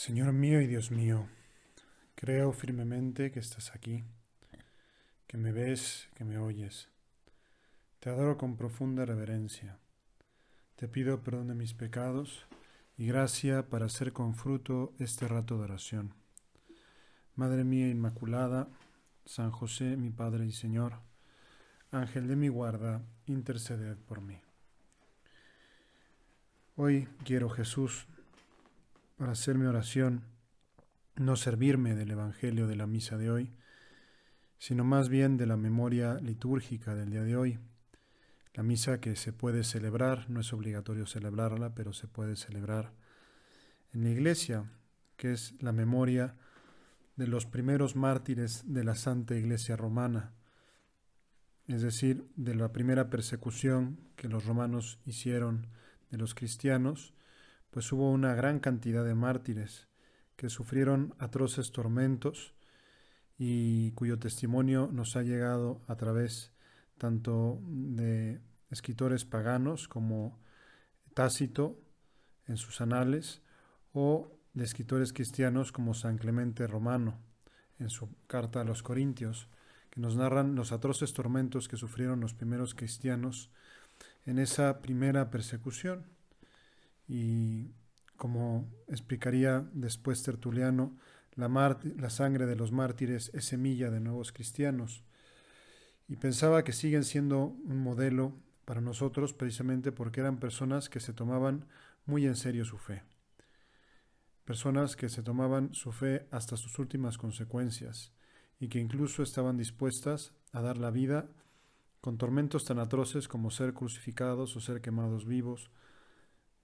Señor mío y Dios mío, creo firmemente que estás aquí, que me ves, que me oyes. Te adoro con profunda reverencia. Te pido perdón de mis pecados y gracia para hacer con fruto este rato de oración. Madre mía Inmaculada, San José, mi Padre y Señor, Ángel de mi guarda, interceded por mí. Hoy quiero, Jesús, para hacer mi oración, no servirme del Evangelio de la misa de hoy, sino más bien de la memoria litúrgica del día de hoy. La misa que se puede celebrar, no es obligatorio celebrarla, pero se puede celebrar en la iglesia, que es la memoria de los primeros mártires de la Santa Iglesia Romana, es decir, de la primera persecución que los romanos hicieron de los cristianos, pues hubo una gran cantidad de mártires que sufrieron atroces tormentos y cuyo testimonio nos ha llegado a través tanto de escritores paganos como Tácito en sus anales o de escritores cristianos como San Clemente Romano en su carta a los Corintios, que nos narran los atroces tormentos que sufrieron los primeros cristianos en esa primera persecución. Y como explicaría después Tertuliano, la sangre de los mártires es semilla de nuevos cristianos. Y pensaba que siguen siendo un modelo para nosotros precisamente porque eran personas que se tomaban muy en serio su fe. Personas que se tomaban su fe hasta sus últimas consecuencias y que incluso estaban dispuestas a dar la vida con tormentos tan atroces como ser crucificados o ser quemados vivos,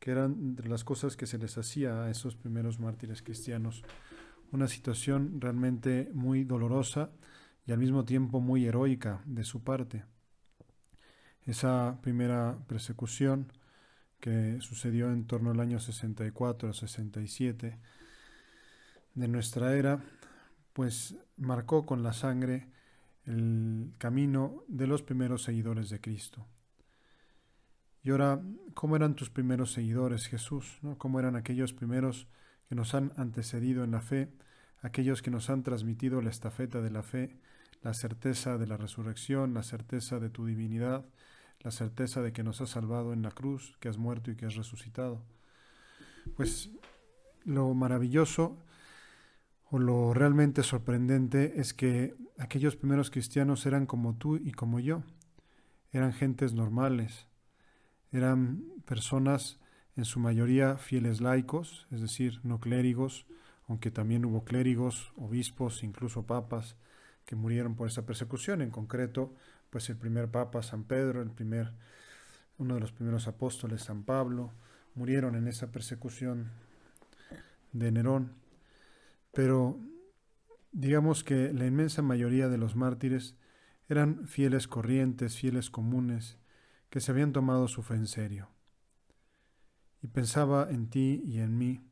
que eran entre las cosas que se les hacía a esos primeros mártires cristianos. Una situación realmente muy dolorosa y al mismo tiempo muy heroica de su parte. Esa primera persecución que sucedió en torno al año 64 o 67 de nuestra era, pues marcó con la sangre el camino de los primeros seguidores de Cristo. Y ahora, ¿cómo eran tus primeros seguidores, Jesús? ¿No? ¿Cómo eran aquellos primeros que nos han antecedido en la fe, aquellos que nos han transmitido la estafeta de la fe, la certeza de la resurrección, la certeza de tu divinidad, la certeza de que nos has salvado en la cruz, que has muerto y que has resucitado? Pues lo maravilloso o lo realmente sorprendente es que aquellos primeros cristianos eran como tú y como yo, eran gentes normales, eran personas en su mayoría fieles laicos, es decir, no clérigos, aunque también hubo clérigos, obispos, incluso papas que murieron por esa persecución. En concreto, pues el primer papa, San Pedro, uno de los primeros apóstoles, San Pablo, murieron en esa persecución de Nerón. Pero digamos que la inmensa mayoría de los mártires eran fieles corrientes, fieles comunes, que se habían tomado su fe en serio. Y pensaba en ti y en mí,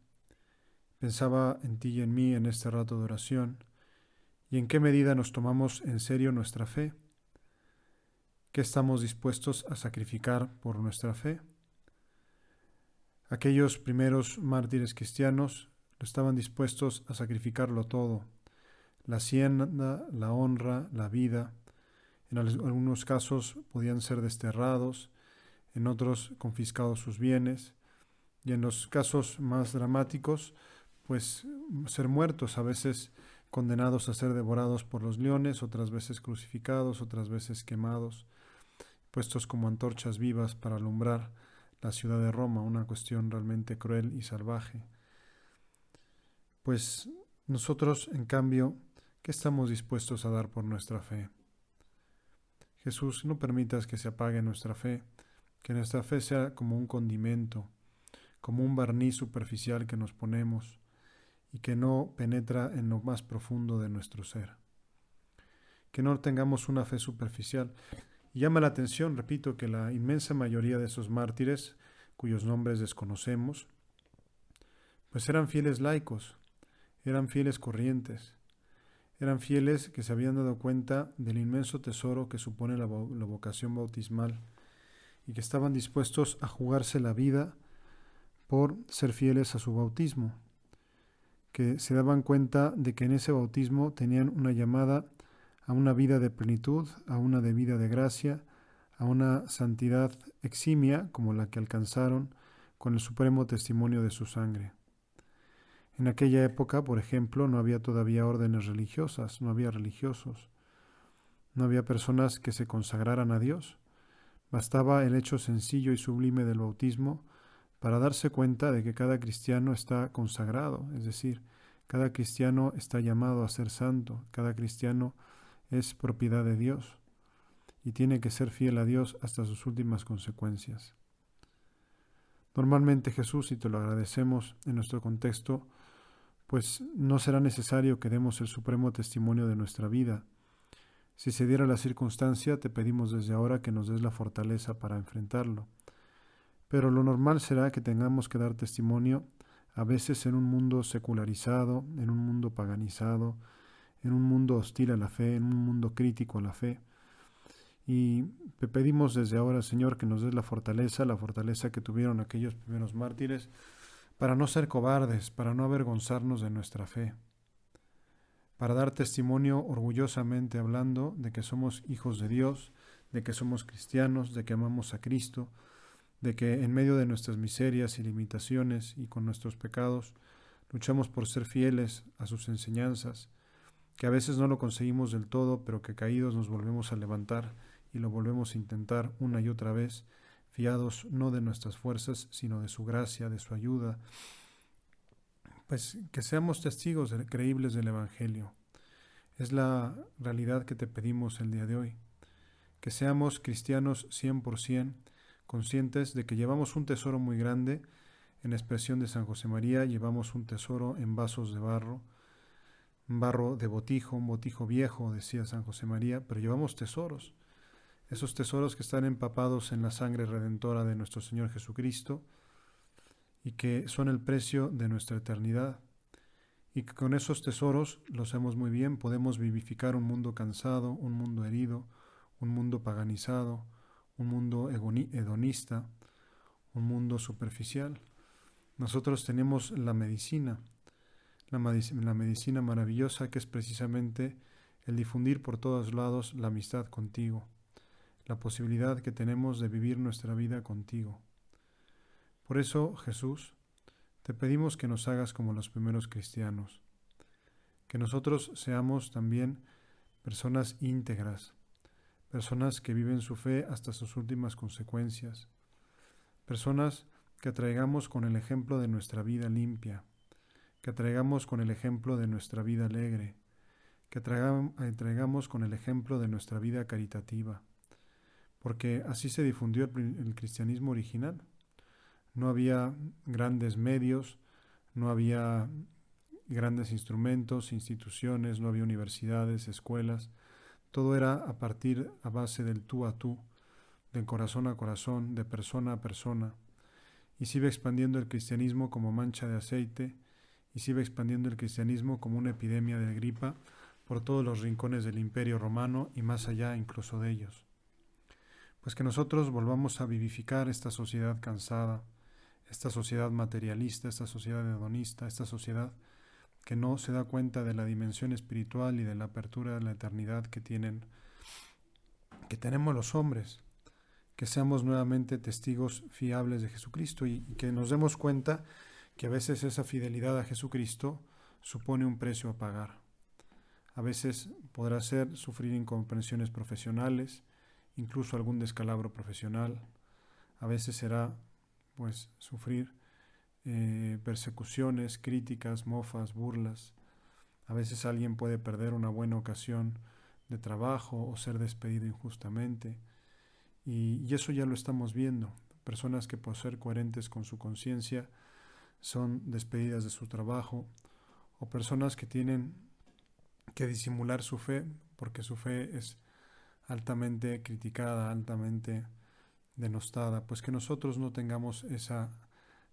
pensaba en ti y en mí en este rato de oración, y en qué medida nos tomamos en serio nuestra fe, qué estamos dispuestos a sacrificar por nuestra fe. Aquellos primeros mártires cristianos estaban dispuestos a sacrificarlo todo, la hacienda, la honra, la vida. En algunos casos podían ser desterrados, en otros confiscados sus bienes, y en los casos más dramáticos, pues ser muertos, a veces condenados a ser devorados por los leones, otras veces crucificados, otras veces quemados, puestos como antorchas vivas para alumbrar la ciudad de Roma, una cuestión realmente cruel y salvaje. Pues nosotros, en cambio, ¿qué estamos dispuestos a dar por nuestra fe? Jesús, no permitas que se apague nuestra fe, que nuestra fe sea como un condimento, como un barniz superficial que nos ponemos y que no penetra en lo más profundo de nuestro ser. Que no tengamos una fe superficial. Y llama la atención, repito, que la inmensa mayoría de esos mártires, cuyos nombres desconocemos, pues eran fieles laicos, eran fieles corrientes, eran fieles que se habían dado cuenta del inmenso tesoro que supone la vocación bautismal y que estaban dispuestos a jugarse la vida por ser fieles a su bautismo. que se daban cuenta de que en ese bautismo tenían una llamada a una vida de plenitud, a una de vida de gracia, a una santidad eximia como la que alcanzaron con el supremo testimonio de su sangre. En aquella época, por ejemplo, no había todavía órdenes religiosas, no había religiosos, no había personas que se consagraran a Dios. Bastaba el hecho sencillo y sublime del bautismo para darse cuenta de que cada cristiano está consagrado, es decir, cada cristiano está llamado a ser santo, cada cristiano es propiedad de Dios y tiene que ser fiel a Dios hasta sus últimas consecuencias. Normalmente Jesús, y te lo agradecemos en nuestro contexto, pues no será necesario que demos el supremo testimonio de nuestra vida. Si se diera la circunstancia, te pedimos desde ahora que nos des la fortaleza para enfrentarlo. Pero lo normal será que tengamos que dar testimonio a veces en un mundo secularizado, en un mundo paganizado, en un mundo hostil a la fe, en un mundo crítico a la fe. Y te pedimos desde ahora, Señor, que nos des la fortaleza que tuvieron aquellos primeros mártires, para no ser cobardes, para no avergonzarnos de nuestra fe, para dar testimonio orgullosamente hablando de que somos hijos de Dios, de que somos cristianos, de que amamos a Cristo, de que en medio de nuestras miserias y limitaciones y con nuestros pecados, luchamos por ser fieles a sus enseñanzas, que a veces no lo conseguimos del todo, pero que caídos nos volvemos a levantar y lo volvemos a intentar una y otra vez, fiados no de nuestras fuerzas, sino de su gracia, de su ayuda. Pues que seamos testigos creíbles del Evangelio. Es la realidad que te pedimos el día de hoy. Que seamos cristianos 100%, conscientes de que llevamos un tesoro muy grande. En expresión de San José María, llevamos un tesoro en vasos de barro, un barro de botijo, un botijo viejo, decía San José María, pero llevamos tesoros. Esos tesoros que están empapados en la sangre redentora de nuestro Señor Jesucristo y que son el precio de nuestra eternidad. Y que con esos tesoros, lo sabemos muy bien, podemos vivificar un mundo cansado, un mundo herido, un mundo paganizado, un mundo hedonista, un mundo superficial. Nosotros tenemos la medicina maravillosa que es precisamente el difundir por todos lados la amistad contigo, la posibilidad que tenemos de vivir nuestra vida contigo. Por eso, Jesús, te pedimos que nos hagas como los primeros cristianos, que nosotros seamos también personas íntegras, personas que viven su fe hasta sus últimas consecuencias, personas que atraigamos con el ejemplo de nuestra vida limpia, que atraigamos con el ejemplo de nuestra vida alegre, que atraigamos con el ejemplo de nuestra vida caritativa, porque así se difundió el cristianismo original. No había grandes medios, no había grandes instrumentos, instituciones, no había universidades, escuelas. Todo era a base del tú a tú, del corazón a corazón, de persona a persona. Y se iba expandiendo el cristianismo como mancha de aceite, y se iba expandiendo el cristianismo como una epidemia de gripa por todos los rincones del Imperio Romano y más allá incluso de ellos. Pues que nosotros volvamos a vivificar esta sociedad cansada, esta sociedad materialista, esta sociedad hedonista, esta sociedad que no se da cuenta de la dimensión espiritual y de la apertura de la eternidad que tenemos los hombres, que seamos nuevamente testigos fiables de Jesucristo y que nos demos cuenta que a veces esa fidelidad a Jesucristo supone un precio a pagar. A veces podrá ser sufrir incomprensiones profesionales, incluso algún descalabro profesional. A veces será pues sufrir persecuciones, críticas, mofas, burlas. A veces alguien puede perder una buena ocasión de trabajo o ser despedido injustamente. Y eso ya lo estamos viendo. Personas que por ser coherentes con su conciencia son despedidas de su trabajo, o personas que tienen que disimular su fe porque su fe es altamente criticada, altamente denostada. Pues que nosotros no tengamos esa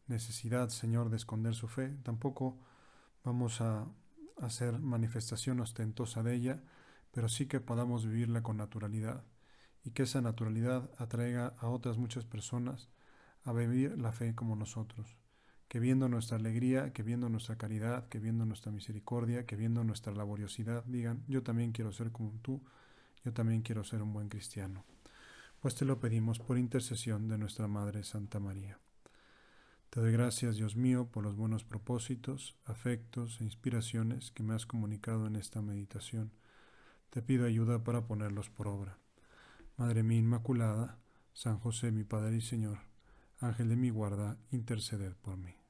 necesidad, Señor, de esconder su fe. Tampoco vamos a hacer manifestación ostentosa de ella, pero sí que podamos vivirla con naturalidad y que esa naturalidad atraiga a otras muchas personas a vivir la fe como nosotros. que viendo nuestra alegría, que viendo nuestra caridad, que viendo nuestra misericordia, que viendo nuestra laboriosidad, digan, yo también quiero ser como tú, yo también quiero ser un buen cristiano. Pues te lo pedimos por intercesión de nuestra Madre Santa María. Te doy gracias, Dios mío, por los buenos propósitos, afectos e inspiraciones que me has comunicado en esta meditación. Te pido ayuda para ponerlos por obra. Madre mía Inmaculada, San José, mi Padre y Señor, Ángel de mi guarda, interceded por mí.